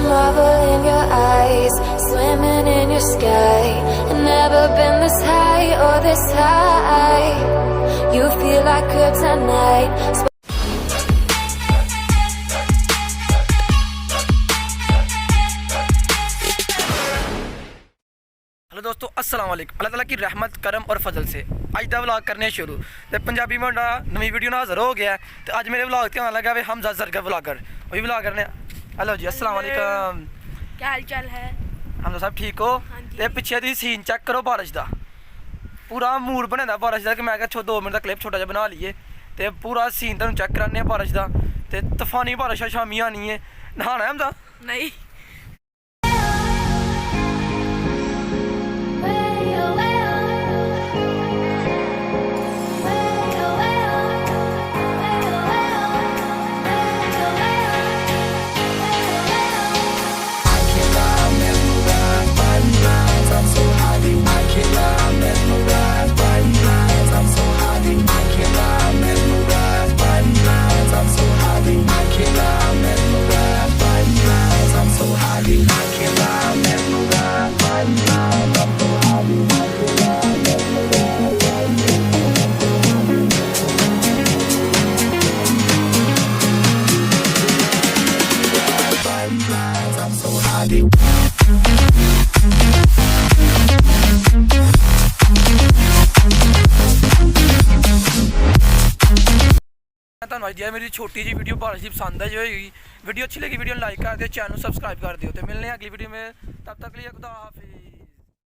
marvel in your eyes, swimming in your sky. Never been this high or this high. You feel like kryptonite. Hello दोस्तों, अस्सलाम वालेकुम। अल्लाह ताला की रहमत करम और फजल से अज का व्लॉग करने शुरू। तो पंजाबी में नवी वीडियो ना हाज़र हो गया है। तो अज मेरे व्लॉग ध्यान लगा भाई हमजा सरगर व्लॉगर वही व्लॉग करने। हेलो जी, अस्सलाम वालेकुम। क्या हाल चाल है? हमजा साहब ठीक हो? तो पिछे दी सीन चेक करो बारिश का, पूरा मूड बने बारिश का कि मैं 2 मिनट का क्लिप छोटा जहा बना लीए। तो पूरा सीन तुम चेक कराने बारिश का। तो तूफानी बारिश है, शामी आनी है। नहाना है हमजा? नहीं। धन्यवाद। मेरी छोटी जी वीडियो बारिश की पसंद है जो वीडियो अच्छी लगी वीडियो लाइक कर दियो, चैनल सब्सक्राइब कर दियो। तो मिलने हैं अगली वीडियो में, तब तक के लिए खुदा हाफिज़।